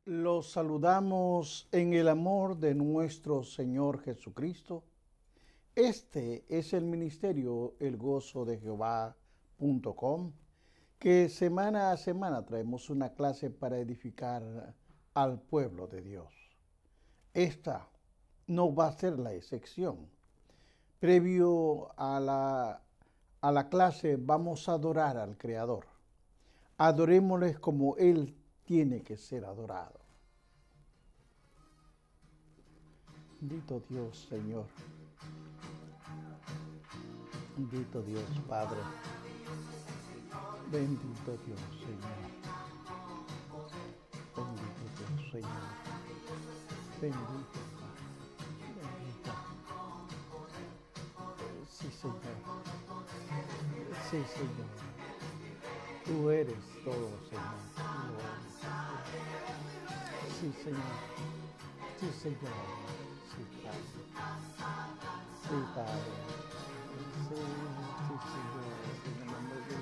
Los saludamos en el amor de nuestro Señor Jesucristo. Este es el ministerio elgozodejehová.com, que semana a semana traemos una clase para edificar al pueblo de Dios. Esta no va a ser la excepción. Previo a la clase vamos a adorar al Creador. Adorémosle como Él tiene que ser adorado. Bendito Dios, Señor. Bendito Dios, Padre. Bendito Dios, Señor. Bendito Dios, Señor. Bendito, Padre. Bendito. Sí, Señor. Sí, Señor. Tú eres todo, Señor. Sí, Señor. Sí, Señor. Sí, Padre. Sí, Padre. Sí, sí, Señor. En el nombre de...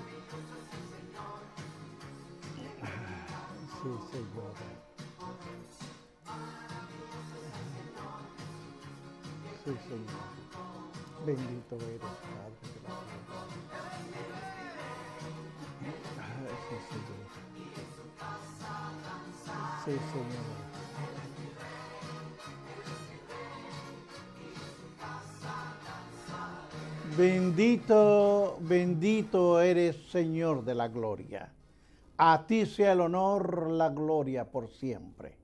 Sí, Señor. Sí, Señor. Bendito eres, Padre de la gloria. Sí, Señor. Sí, Señor. Bendito, bendito eres, Señor de la gloria. A ti sea el honor, la gloria por siempre.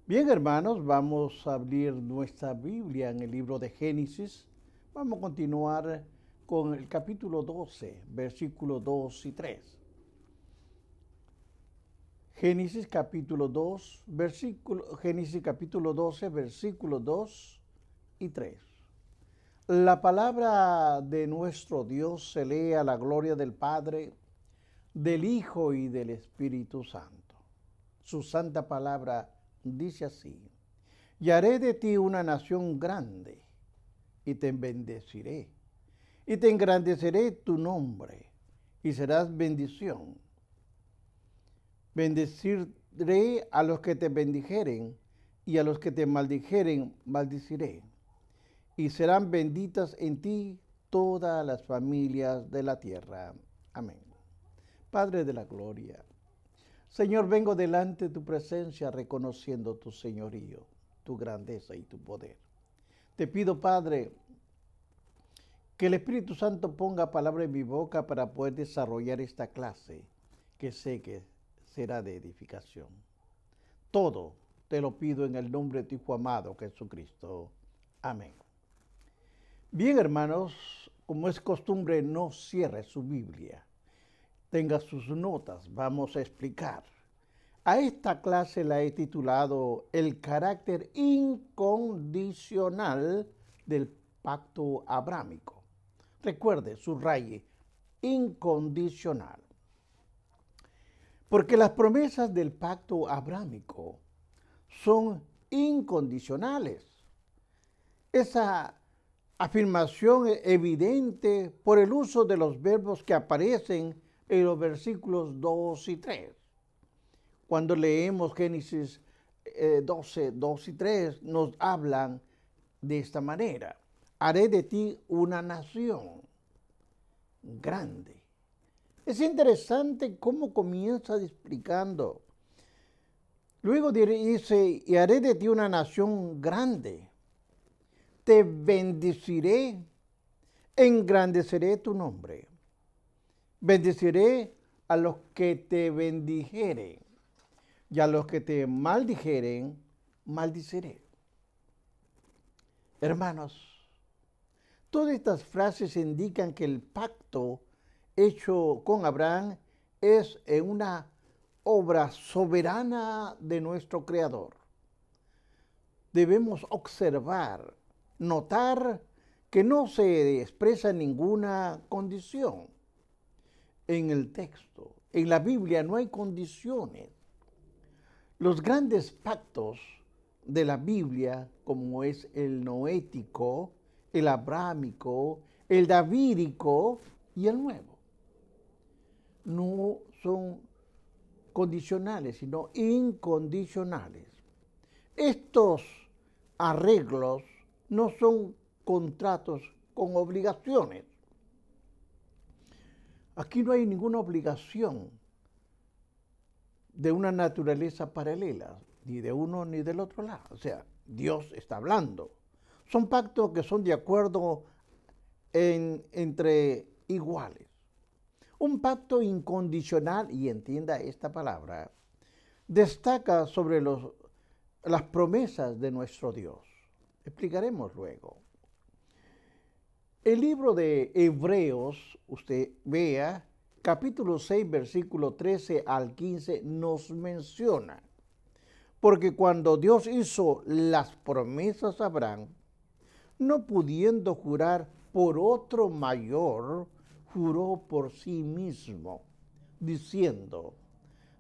Bien, hermanos, vamos a abrir nuestra Biblia en el libro de Génesis. Vamos a continuar con el capítulo 12, versículos 2 y 3. Génesis capítulo 12, versículos 2 y 3. La palabra de nuestro Dios se lee a la gloria del Padre, del Hijo y del Espíritu Santo. Su santa palabra dice así: y haré de ti una nación grande, y te bendeciré, y te engrandeceré tu nombre, y serás bendición. Bendeciré a los que te bendijeren, y a los que te maldijeren, maldiciré. Y serán benditas en ti todas las familias de la tierra. Amén. Padre de la gloria, Señor, vengo delante de tu presencia reconociendo tu señorío, tu grandeza y tu poder. Te pido, Padre, que el Espíritu Santo ponga palabra en mi boca para poder desarrollar esta clase, que sé que será de edificación. Todo te lo pido en el nombre de tu Hijo amado, Jesucristo. Amén. Bien, hermanos, como es costumbre, no cierre su Biblia. Tenga sus notas, vamos a explicar. A esta clase la he titulado El carácter incondicional del pacto abrámico. Recuerde, subraye, incondicional. Porque las promesas del pacto abrámico son incondicionales. Esa afirmación es evidente por el uso de los verbos que aparecen en los versículos 2 y 3. Cuando leemos Génesis 12, 2 y 3, nos hablan de esta manera: haré de ti una nación grande. Es interesante cómo comienza explicando. Luego dice, y haré de ti una nación grande. Te bendeciré, engrandeceré tu nombre. Bendeciré a los que te bendijeren, y a los que te maldijeren, maldiciré. Hermanos, todas estas frases indican que el pacto hecho con Abraham es una obra soberana de nuestro Creador. Debemos observar, notar que no se expresa ninguna condición en el texto. En la Biblia no hay condiciones. Los grandes pactos de la Biblia, como es el noético, el abrámico, el davídico y el nuevo, no son condicionales, sino incondicionales. Estos arreglos no son contratos con obligaciones. Aquí no hay ninguna obligación de una naturaleza paralela, ni de uno ni del otro lado. O sea, Dios está hablando. Son pactos que son de acuerdo entre iguales. Un pacto incondicional, y entienda esta palabra, destaca sobre las promesas de nuestro Dios. Explicaremos luego. El libro de Hebreos, usted vea, capítulo 6, versículo 13 al 15, nos menciona. Porque cuando Dios hizo las promesas a Abraham, no pudiendo jurar por otro mayor, juró por sí mismo, diciendo,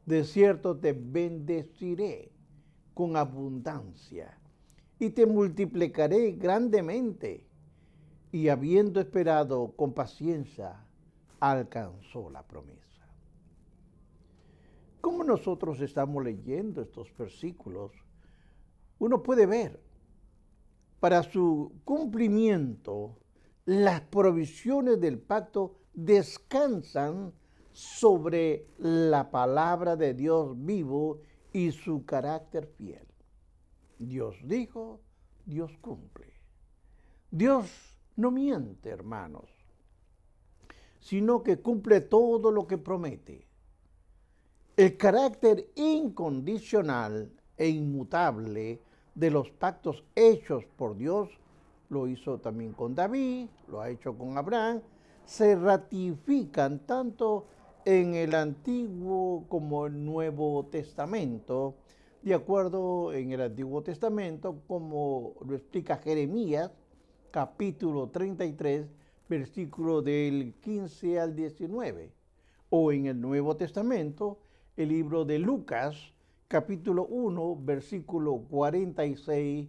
de cierto te bendeciré con abundancia y te multiplicaré grandemente. Y habiendo esperado con paciencia, alcanzó la promesa. Como nosotros estamos leyendo estos versículos, uno puede ver para su cumplimiento las provisiones del pacto descansan sobre la palabra de Dios vivo y su carácter fiel. Dios dijo, Dios cumple. Dios no miente, hermanos, sino que cumple todo lo que promete. El carácter incondicional e inmutable de los pactos hechos por Dios, lo hizo también con David, lo ha hecho con Abraham, se ratifican tanto en el Antiguo como el Nuevo Testamento, de acuerdo en el Antiguo Testamento, como lo explica Jeremías, capítulo 33, versículo del 15 al 19, o en el Nuevo Testamento, el libro de Lucas, capítulo 1, versículo 46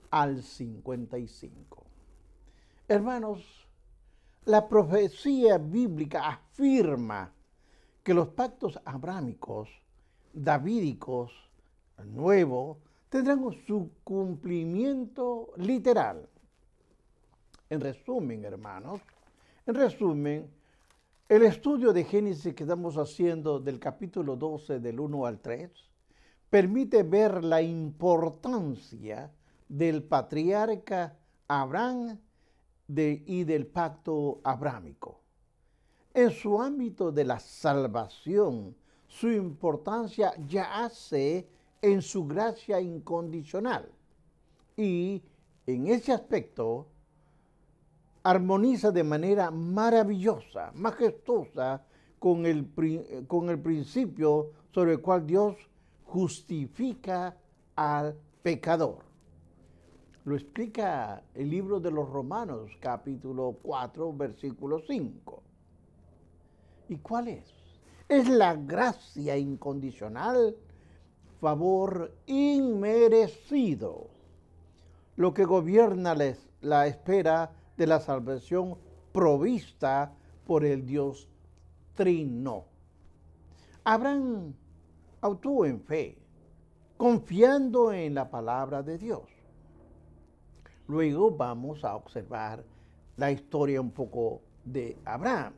al 55. Hermanos, la profecía bíblica afirma que los pactos abrámicos, davídicos, nuevos, tendrán su cumplimiento literal. En resumen, hermanos, el estudio de Génesis que estamos haciendo del capítulo 12, del 1 al 3, permite ver la importancia del patriarca Abraham y del pacto abrámico. En su ámbito de la salvación, su importancia yace en su gracia incondicional y en ese aspecto armoniza de manera maravillosa, majestuosa con el principio sobre el cual Dios justifica al pecador. Lo explica el libro de los Romanos, capítulo 4, versículo 5. ¿Y cuál es? Es la gracia incondicional, favor inmerecido, lo que gobierna la espera de la salvación provista por el Dios Trino. Abraham actuó en fe, confiando en la palabra de Dios. Luego vamos a observar la historia un poco de Abraham.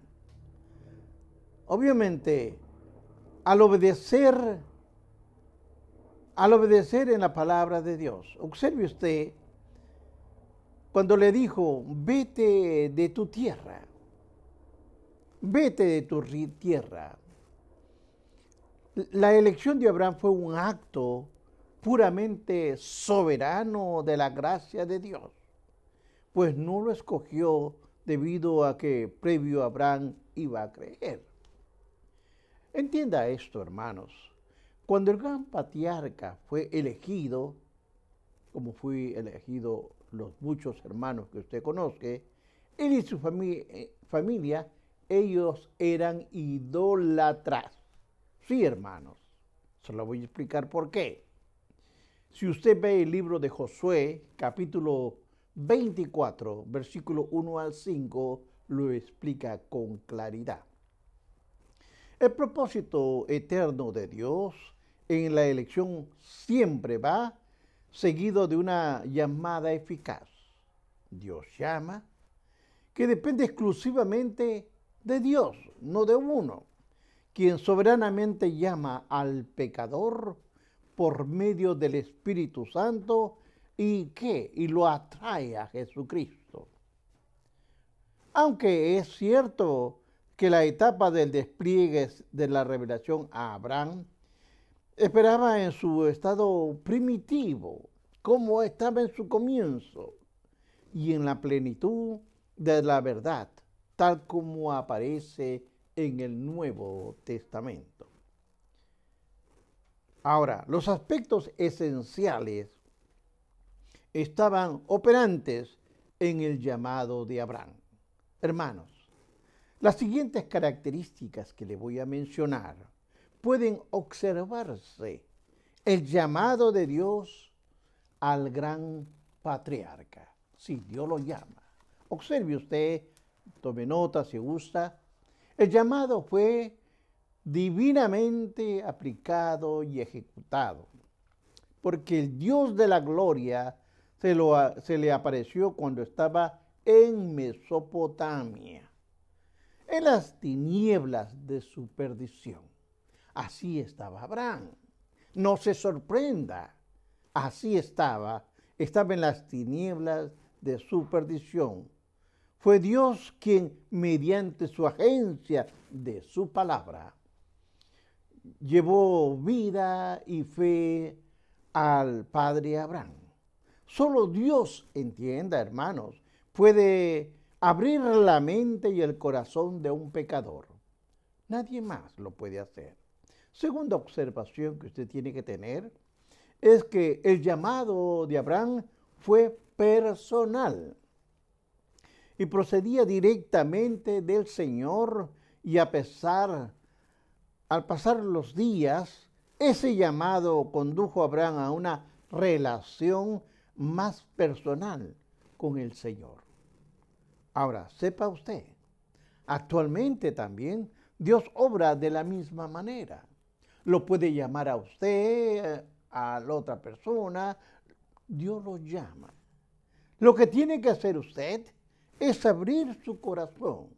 Obviamente, al obedecer en la palabra de Dios, observe usted cuando le dijo, vete de tu tierra, vete de tu tierra. La elección de Abraham fue un acto puramente soberano de la gracia de Dios, pues no lo escogió debido a que previo a Abraham iba a creer. Entienda esto, hermanos. Cuando el gran patriarca fue elegido, como fue elegido los muchos hermanos que usted conoce, él y su familia, ellos eran idólatras. Sí, hermanos, se lo voy a explicar por qué. Si usted ve el libro de Josué, capítulo 24, versículo 1 al 5, lo explica con claridad. El propósito eterno de Dios en la elección siempre va seguido de una llamada eficaz. Dios llama, que depende exclusivamente de Dios, no de uno, quien soberanamente llama al pecador por medio del Espíritu Santo y lo atrae a Jesucristo. Aunque es cierto que la etapa del despliegue de la revelación a Abraham esperaba en su estado primitivo, como estaba en su comienzo, y en la plenitud de la verdad, tal como aparece en el Nuevo Testamento. Ahora, los aspectos esenciales estaban operantes en el llamado de Abraham. Hermanos, las siguientes características que le voy a mencionar pueden observarse el llamado de Dios al gran patriarca. Sí, Dios lo llama. Observe usted, tome nota si gusta. El llamado fue divinamente aplicado y ejecutado, porque el Dios de la gloria se le apareció cuando estaba en Mesopotamia, en las tinieblas de su perdición. Así estaba Abraham. No se sorprenda, así estaba en las tinieblas de su perdición. Fue Dios quien, mediante su agencia de su palabra, llevó vida y fe al padre Abraham. Solo Dios, entienda, hermanos, puede abrir la mente y el corazón de un pecador. Nadie más lo puede hacer. Segunda observación que usted tiene que tener es que el llamado de Abraham fue personal y procedía directamente del Señor, y al pasar los días, ese llamado condujo a Abraham a una relación más personal con el Señor. Ahora, sepa usted, actualmente también Dios obra de la misma manera. Lo puede llamar a usted, a la otra persona, Dios lo llama. Lo que tiene que hacer usted es abrir su corazón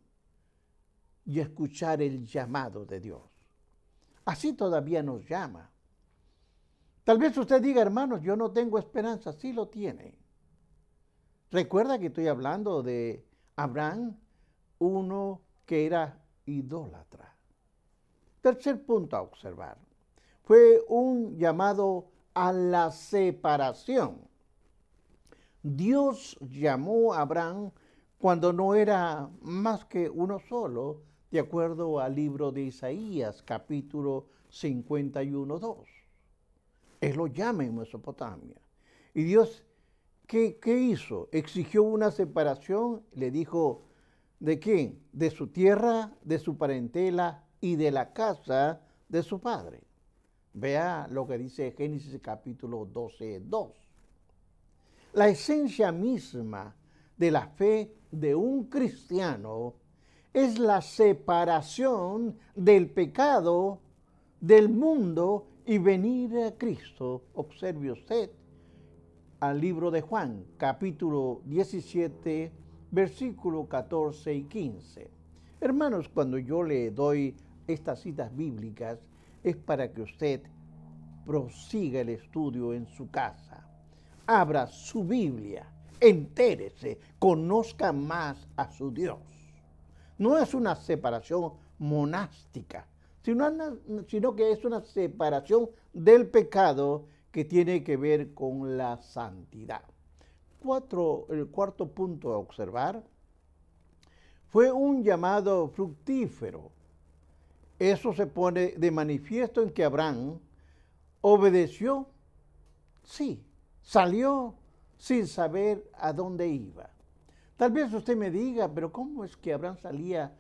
y escuchar el llamado de Dios. Así todavía nos llama. Tal vez usted diga, hermanos, yo no tengo esperanza. Sí lo tiene. Recuerda que estoy hablando de Abraham, uno que era idólatra. Tercer punto a observar. Fue un llamado a la separación. Dios llamó a Abraham cuando no era más que uno solo, de acuerdo al libro de Isaías, capítulo 51:2. Él lo llama en Mesopotamia. Y Dios, ¿qué hizo? Exigió una separación, le dijo, ¿de quién? De su tierra, de su parentela y de la casa de su padre. Vea lo que dice Génesis capítulo 12:2. La esencia misma de la fe de un cristiano es la separación del pecado, del mundo y venir a Cristo. Observe usted al libro de Juan, capítulo 17, versículo 14 y 15. Hermanos, cuando yo le doy estas citas bíblicas, es para que usted prosiga el estudio en su casa. Abra su Biblia, entérese, conozca más a su Dios. No es una separación monástica, sino que es una separación del pecado que tiene que ver con la santidad. El cuarto punto a observar fue un llamado fructífero. Eso se pone de manifiesto en que Abraham obedeció, sí, salió sin saber a dónde iba. Tal vez usted me diga, pero ¿cómo es que Abraham salía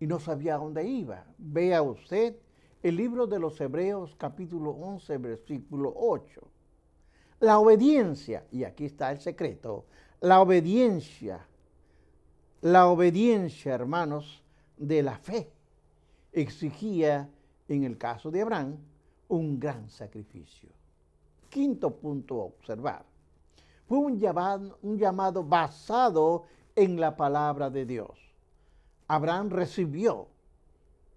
y no sabía a dónde iba? Vea usted el libro de los Hebreos, capítulo 11, versículo 8. La obediencia, y aquí está el secreto, la obediencia, hermanos, de la fe, exigía, en el caso de Abraham, un gran sacrificio. Quinto punto a observar. Fue un llamado basado en la palabra de Dios. Abraham recibió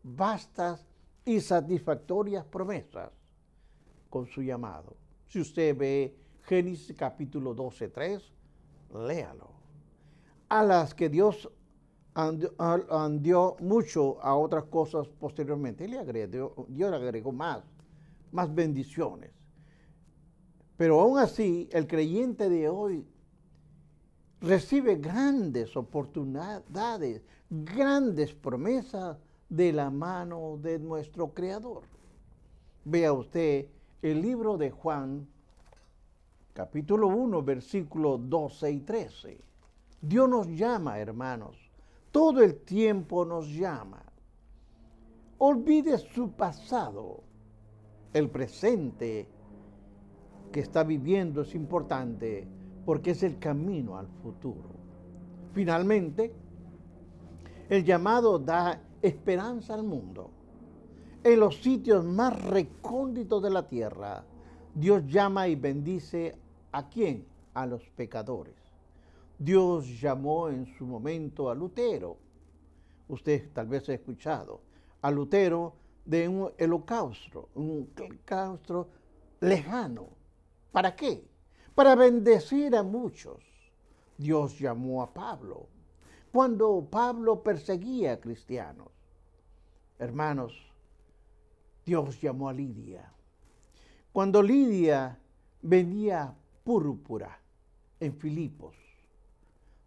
vastas y satisfactorias promesas con su llamado. Si usted ve Génesis capítulo 12:3, léalo. A las que Dios dio mucho a otras cosas posteriormente. Dios le agregó más bendiciones. Pero aún así, el creyente de hoy recibe grandes oportunidades, grandes promesas de la mano de nuestro Creador. Vea usted el libro de Juan, capítulo 1, versículos 12 y 13. Dios nos llama, hermanos. Todo el tiempo nos llama. Olvide su pasado. El presente que está viviendo es importante porque es el camino al futuro. Finalmente, el llamado da esperanza al mundo. En los sitios más recónditos de la tierra, Dios llama y bendice ¿a quién? A los pecadores. Dios llamó en su momento a Lutero. Usted tal vez ha escuchado a Lutero de un holocausto lejano. ¿Para qué? Para bendecir a muchos. Dios llamó a Pablo cuando Pablo perseguía a cristianos. Hermanos, Dios llamó a Lidia. Cuando Lidia vendía púrpura en Filipos,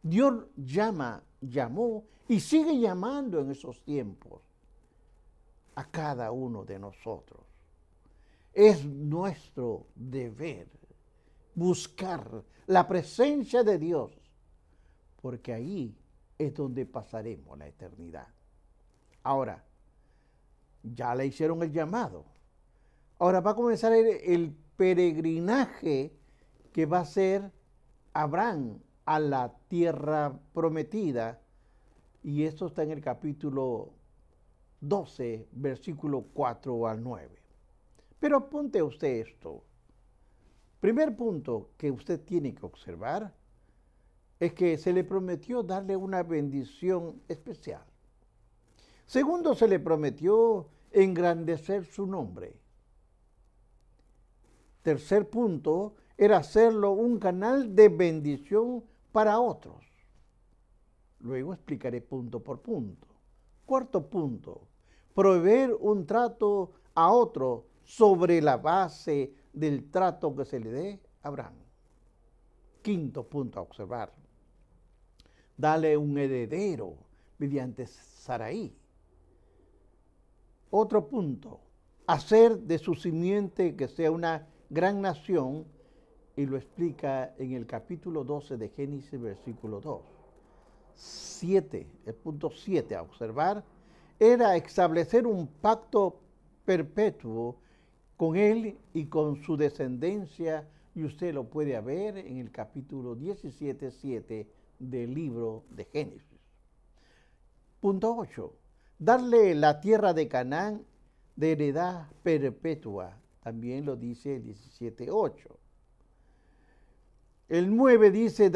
Dios llamó y sigue llamando en esos tiempos a cada uno de nosotros. Es nuestro deber buscar la presencia de Dios, porque ahí es donde pasaremos la eternidad. Ahora, ya le hicieron el llamado. Ahora va a comenzar el peregrinaje que va a hacer Abraham a la tierra prometida. Y esto está en el capítulo 12, versículo 4 al 9. Pero apunte usted esto. Primer punto que usted tiene que observar es que se le prometió darle una bendición especial. Segundo, se le prometió engrandecer su nombre. Tercer punto era hacerlo un canal de bendición para otros. Luego explicaré punto por punto. Cuarto punto, proveer un trato a otro sobre la base del trato que se le dé a Abraham. Quinto punto a observar, dale un heredero mediante Saraí. Otro punto, hacer de su simiente que sea una gran nación, y lo explica en el capítulo 12 de Génesis, versículo 2. 7, el punto 7 a observar, era establecer un pacto perpetuo con él y con su descendencia, y usted lo puede ver en el capítulo 17, 7 del libro de Génesis. Punto 8. Darle la tierra de Canaán de heredad perpetua. También lo dice el 17, 8. El 9 dice,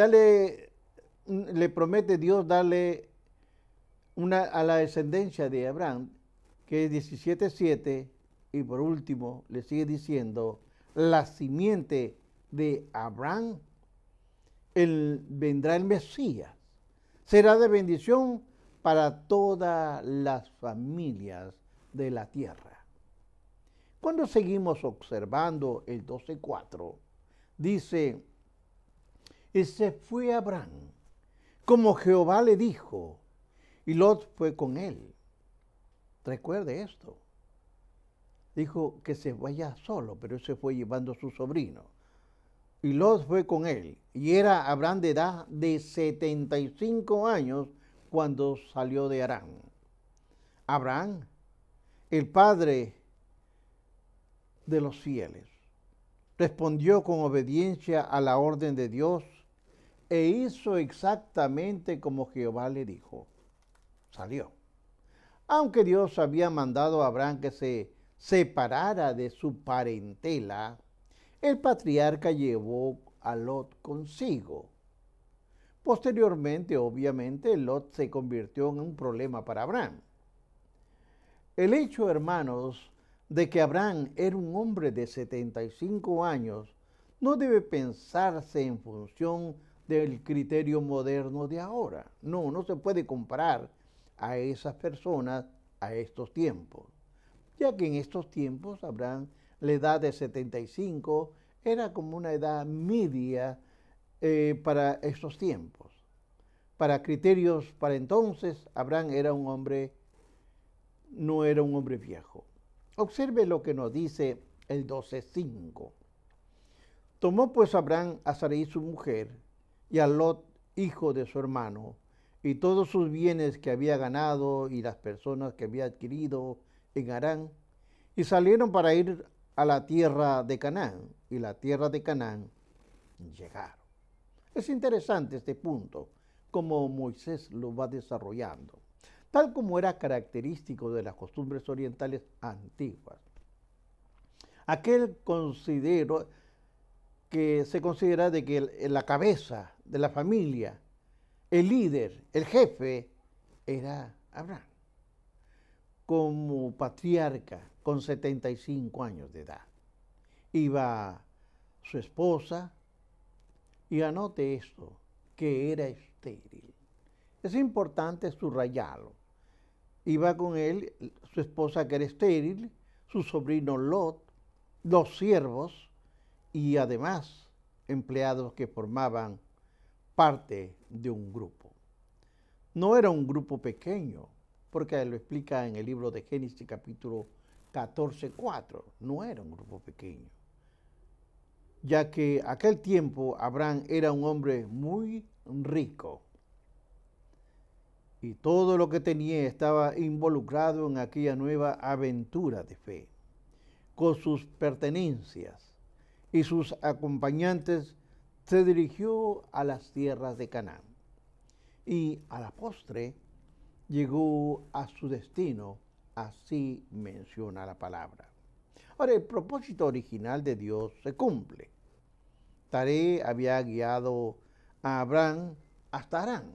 le promete Dios darle a la descendencia de Abraham, que es 17, 7. Y por último, le sigue diciendo, la simiente de Abraham, vendrá el Mesías. Será de bendición para todas las familias de la tierra. Cuando seguimos observando el 12:4, dice, y se fue Abraham, como Jehová le dijo, y Lot fue con él. Recuerde esto. Dijo que se vaya solo, pero él se fue llevando a su sobrino. Y Lot fue con él. Y era Abraham de edad de 75 años cuando salió de Harán. Abraham, el padre de los fieles, respondió con obediencia a la orden de Dios e hizo exactamente como Jehová le dijo. Salió. Aunque Dios había mandado a Abraham que se separara de su parentela, el patriarca llevó a Lot consigo. Posteriormente, obviamente, Lot se convirtió en un problema para Abraham. El hecho, hermanos, de que Abraham era un hombre de 75 años no debe pensarse en función del criterio moderno de ahora. No, no se puede comparar a esas personas a estos tiempos, ya que en estos tiempos Abraham, la edad de 75 era como una edad media para estos tiempos. Para criterios para entonces, Abraham era un hombre, no era un hombre viejo. Observe lo que nos dice el 12:5. Tomó pues Abraham a Sarai su mujer y a Lot, hijo de su hermano, y todos sus bienes que había ganado y las personas que había adquirido en Harán, y salieron para ir a la tierra de Canaán, y la tierra de Canaán llegaron. Es interesante este punto, como Moisés lo va desarrollando, tal como era característico de las costumbres orientales antiguas. Aquel considero que se considera de que la cabeza de la familia, el líder, el jefe, era Abraham, como patriarca con 75 años de edad. Iba su esposa, y anote esto, que era estéril. Es importante subrayarlo. Iba con él su esposa que era estéril, su sobrino Lot, los siervos y además empleados que formaban parte de un grupo. No era un grupo pequeño, porque lo explica en el libro de Génesis capítulo 14:4. No era un grupo pequeño, ya que aquel tiempo Abraham era un hombre muy rico y todo lo que tenía estaba involucrado en aquella nueva aventura de fe. Con sus pertenencias y sus acompañantes se dirigió a las tierras de Canaán y a la postre llegó a su destino, así menciona la palabra. Ahora, el propósito original de Dios se cumple. Taré había guiado a Abraham hasta Harán.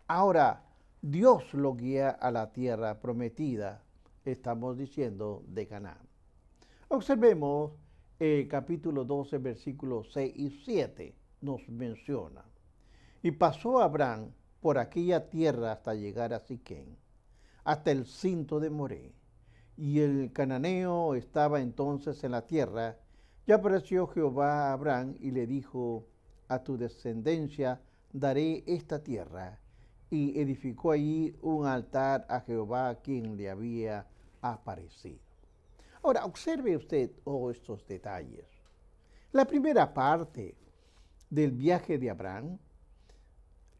Ahora, Dios lo guía a la tierra prometida, estamos diciendo, de Canaán. Observemos el capítulo 12, versículos 6 y 7, nos menciona. Y pasó Abraham por aquella tierra hasta llegar a Siquén, hasta el cinto de Moré. Y el cananeo estaba entonces en la tierra. Y apareció Jehová a Abraham y le dijo: a tu descendencia daré esta tierra. Y edificó allí un altar a Jehová, quien le había aparecido. Ahora, observe usted estos detalles. La primera parte del viaje de Abraham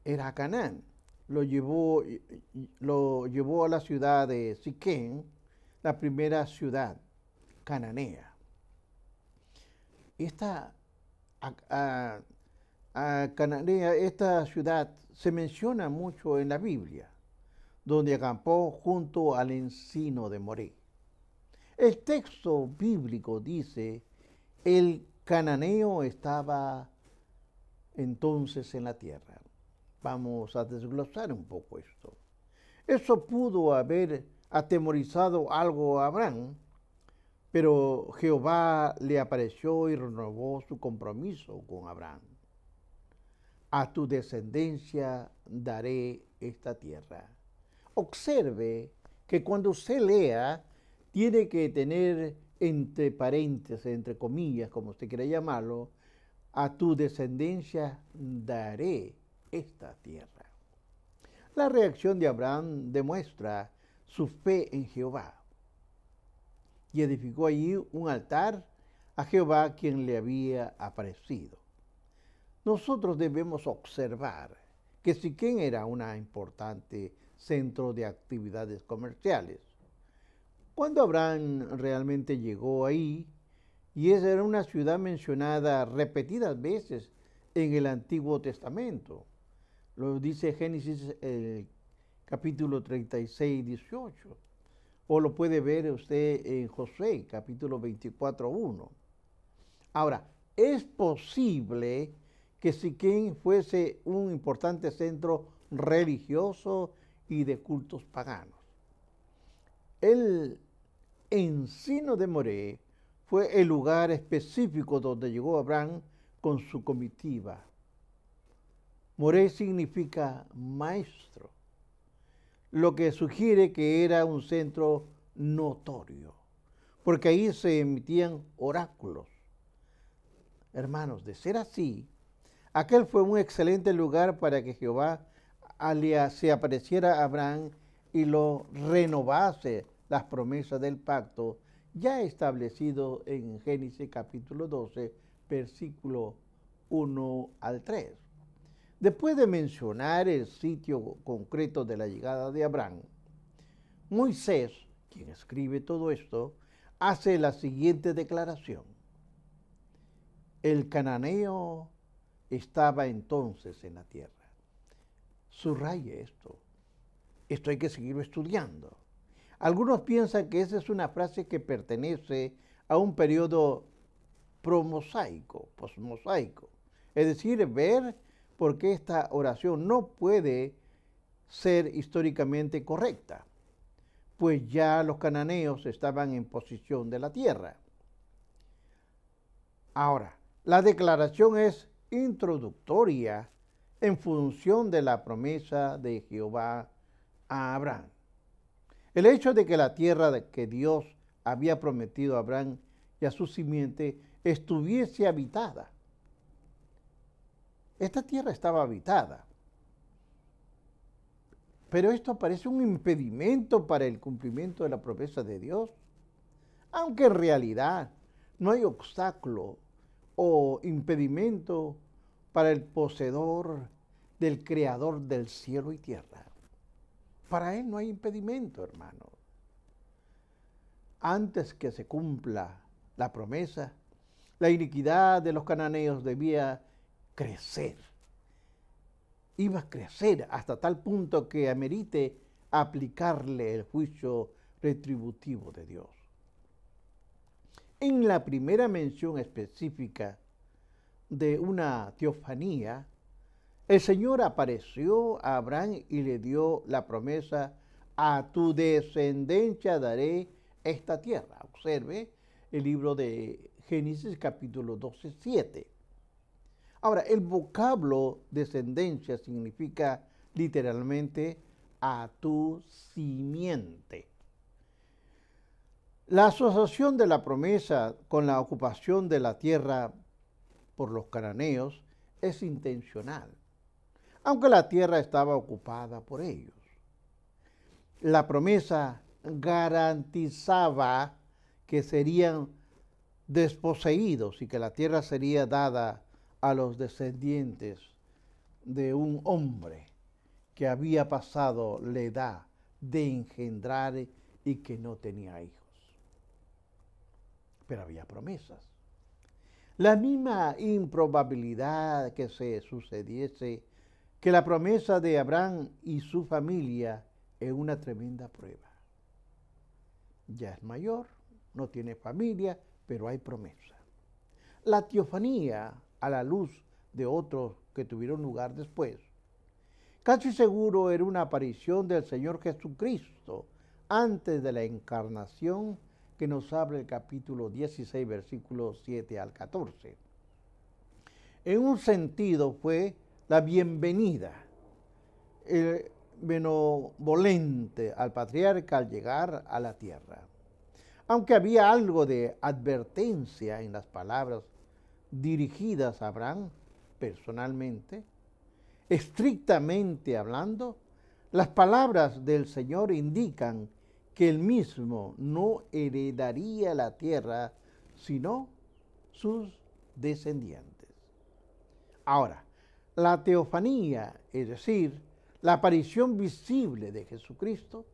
era a Canaán. Lo llevó a la ciudad de Siquén, la primera ciudad cananea. Esta cananea, esta ciudad se menciona mucho en la Biblia, donde acampó junto al encino de Moré. El texto bíblico dice: el cananeo estaba entonces en la tierra. Vamos a desglosar un poco esto. Eso pudo haber atemorizado algo a Abraham, pero Jehová le apareció y renovó su compromiso con Abraham. A tu descendencia daré esta tierra. Observe que cuando usted lea, tiene que tener entre paréntesis, entre comillas, como usted quiera llamarlo, a tu descendencia daré esta tierra. La reacción de Abraham demuestra su fe en Jehová y edificó allí un altar a Jehová, quien le había aparecido. Nosotros debemos observar que Siquén era un importante centro de actividades comerciales. Cuando Abraham realmente llegó ahí, y esa era una ciudad mencionada repetidas veces en el Antiguo Testamento. Lo dice Génesis el capítulo 36, 18. O lo puede ver usted en Josué, capítulo 24, 1. Ahora, es posible que Siquem fuese un importante centro religioso y de cultos paganos. El encino de Moré fue el lugar específico donde llegó Abraham con su comitiva. Moré significa maestro, lo que sugiere que era un centro notorio, porque ahí se emitían oráculos. Hermanos, de ser así, aquel fue un excelente lugar para que Jehová se apareciera a Abraham y lo renovase las promesas del pacto ya establecido en Génesis capítulo 12, versículo 1 al 3. Después de mencionar el sitio concreto de la llegada de Abraham, Moisés, quien escribe todo esto, hace la siguiente declaración. El cananeo estaba entonces en la tierra. Subraye esto. Esto hay que seguirlo estudiando. Algunos piensan que esa es una frase que pertenece a un periodo promosaico, posmosaico. Es decir, ver por qué esta oración no puede ser históricamente correcta, pues ya los cananeos estaban en posesión de la tierra. Ahora, la declaración es introductoria en función de la promesa de Jehová a Abraham. El hecho de que la tierra que Dios había prometido a Abraham y a su simiente estuviese habitada. Esta tierra estaba habitada. Pero esto parece un impedimento para el cumplimiento de la promesa de Dios, aunque en realidad no hay obstáculo o impedimento para el poseedor del Creador del cielo y tierra. Para Él no hay impedimento, hermano. Antes que se cumpla la promesa, la iniquidad de los cananeos debía crecer. Iba a crecer hasta tal punto que amerite aplicarle el juicio retributivo de Dios. En la primera mención específica de una teofanía, el Señor apareció a Abraham y le dio la promesa: a tu descendencia daré esta tierra. Observe el libro de Génesis capítulo 12, 7. Ahora, el vocablo descendencia significa literalmente a tu simiente. La asociación de la promesa con la ocupación de la tierra por los cananeos es intencional, aunque la tierra estaba ocupada por ellos. La promesa garantizaba que serían desposeídos y que la tierra sería dada a los descendientes de un hombre que había pasado la edad de engendrar y que no tenía hijos. Pero había promesas. La misma improbabilidad que se sucediese que la promesa de Abraham y su familia es una tremenda prueba. Ya es mayor, no tiene familia, pero hay promesa. La teofanía, a la luz de otros que tuvieron lugar después, casi seguro era una aparición del Señor Jesucristo antes de la encarnación que nos habla el capítulo 16, versículos 7 al 14. En un sentido fue la bienvenida benevolente al patriarca al llegar a la tierra. Aunque había algo de advertencia en las palabras dirigidas a Abraham personalmente, estrictamente hablando, las palabras del Señor indican que él mismo no heredaría la tierra, sino sus descendientes. Ahora, la teofanía, es decir, la aparición visible de Jesucristo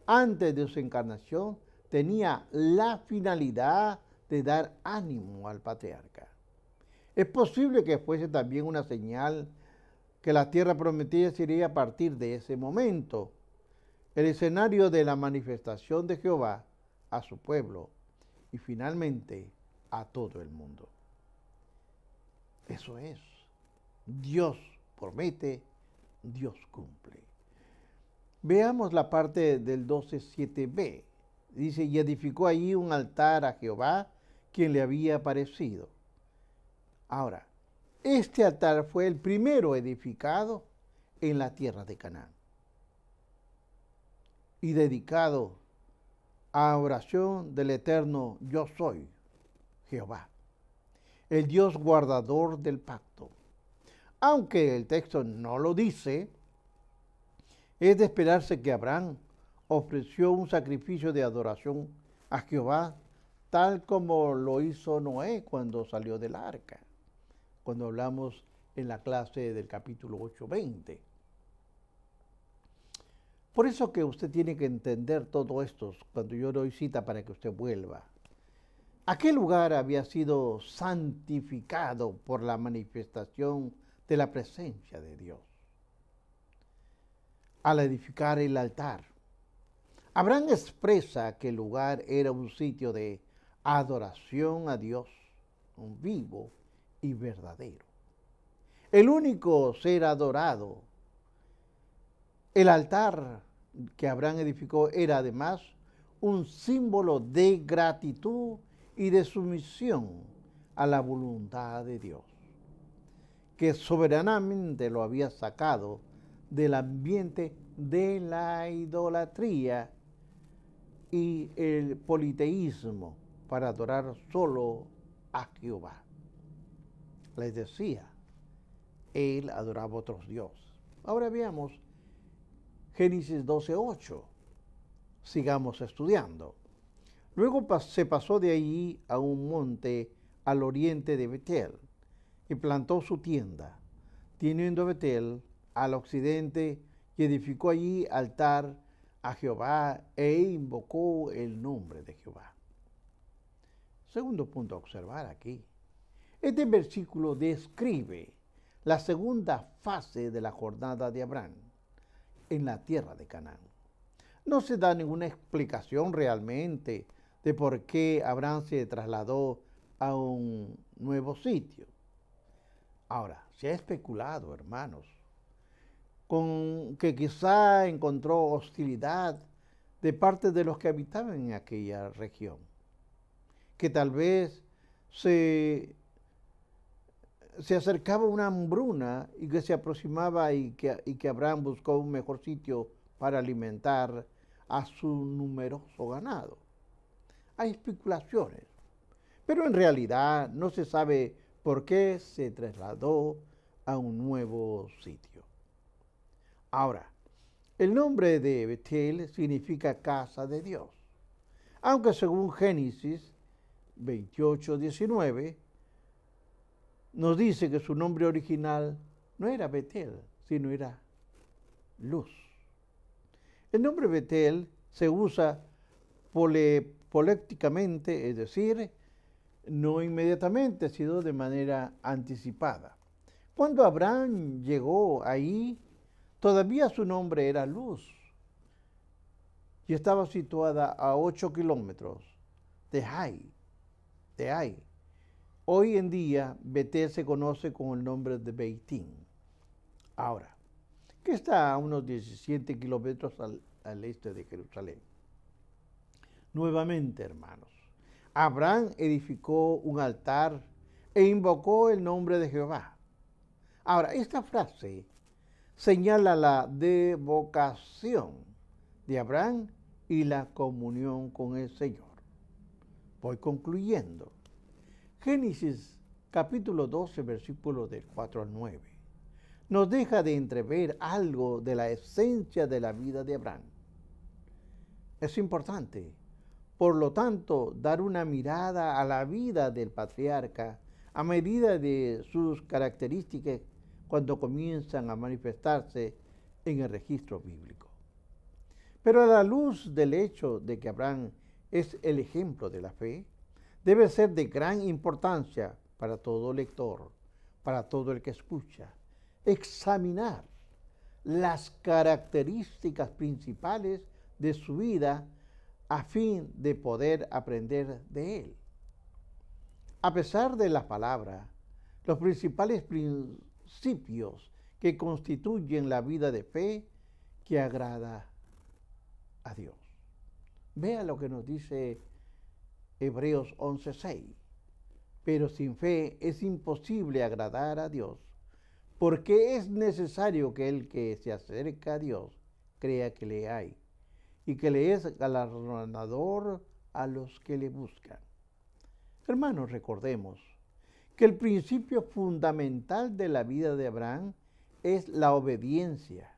antes de su encarnación, tenía la finalidad de dar ánimo al patriarca. Es posible que fuese también una señal que la tierra prometida sería a partir de ese momento, el escenario de la manifestación de Jehová a su pueblo y finalmente a todo el mundo. Eso es. Dios promete, Dios cumple. Veamos la parte del 12:7b. Dice, y edificó allí un altar a Jehová, quien le había aparecido. Ahora, este altar fue el primero edificado en la tierra de Canaán y dedicado a oración del eterno yo soy, Jehová, el Dios guardador del pacto. Aunque el texto no lo dice, es de esperarse que Abraham ofreció un sacrificio de adoración a Jehová, tal como lo hizo Noé cuando salió del arca, cuando hablamos en la clase del capítulo 8:20. Por eso que usted tiene que entender todo esto cuando yo doy cita para que usted vuelva. Aquel lugar había sido santificado por la manifestación de la presencia de Dios. Al edificar el altar, Abraham expresa que el lugar era un sitio de adoración a Dios, un vivo y verdadero. El único ser adorado. El altar que Abraham edificó era además un símbolo de gratitud y de sumisión a la voluntad de Dios, que soberanamente lo había sacado del ambiente de la idolatría y el politeísmo para adorar solo a Jehová. Les decía, él adoraba a otros dioses. Ahora veamos Génesis 12:8. Sigamos estudiando. Luego se pasó de allí a un monte al oriente de Betel y plantó su tienda, teniendo Betel al occidente, y edificó allí altar a Jehová e invocó el nombre de Jehová. Segundo punto a observar aquí. Este versículo describe la segunda fase de la jornada de Abraham en la tierra de Canaán. No se da ninguna explicación realmente de por qué Abraham se trasladó a un nuevo sitio. Ahora, se ha especulado, hermanos, con que quizá encontró hostilidad de parte de los que habitaban en aquella región, que tal vez se acercaba una hambruna y que se aproximaba y que Abraham buscó un mejor sitio para alimentar a su numeroso ganado. Hay especulaciones, pero en realidad no se sabe por qué se trasladó a un nuevo sitio. Ahora, el nombre de Betel significa casa de Dios, aunque según Génesis 28:19 nos dice que su nombre original no era Betel, sino era Luz. El nombre Betel se usa poléticamente, es decir, no inmediatamente, sino de manera anticipada. Cuando Abraham llegó ahí, todavía su nombre era Luz y estaba situada a 8 kilómetros de Ai. Hoy en día, Betel se conoce con el nombre de Beitín. Ahora, que está a unos 17 kilómetros al este de Jerusalén. Nuevamente, hermanos, Abraham edificó un altar e invocó el nombre de Jehová. Ahora, esta frase señala la devocación de Abraham y la comunión con el Señor. Voy concluyendo. Génesis capítulo 12, versículos del 4 al 9, nos deja de entrever algo de la esencia de la vida de Abraham. Es importante, por lo tanto, dar una mirada a la vida del patriarca a medida de sus características cuando comienzan a manifestarse en el registro bíblico. Pero a la luz del hecho de que Abraham es el ejemplo de la fe, debe ser de gran importancia para todo lector, para todo el que escucha, examinar las características principales de su vida a fin de poder aprender de él. A pesar de la palabra, los principales principios que constituyen la vida de fe que agrada a Dios. Vea lo que nos dice Hebreos 11:6. Pero sin fe es imposible agradar a Dios, porque es necesario que el que se acerca a Dios crea que le hay y que le es galardonador a los que le buscan. Hermanos, recordemos que el principio fundamental de la vida de Abraham es la obediencia,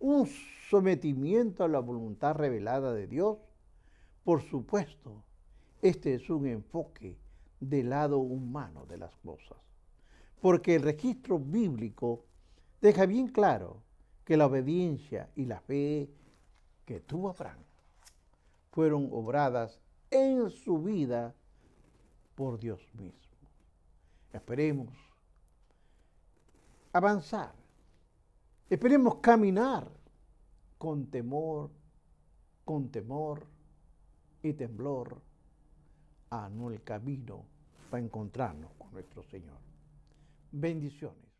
un sometimiento a la voluntad revelada de Dios. Por supuesto, este es un enfoque del lado humano de las cosas, porque el registro bíblico deja bien claro que la obediencia y la fe que tuvo Abraham fueron obradas en su vida por Dios mismo. Esperemos avanzar, esperemos caminar con temor y temblor el camino para encontrarnos con nuestro Señor. Bendiciones.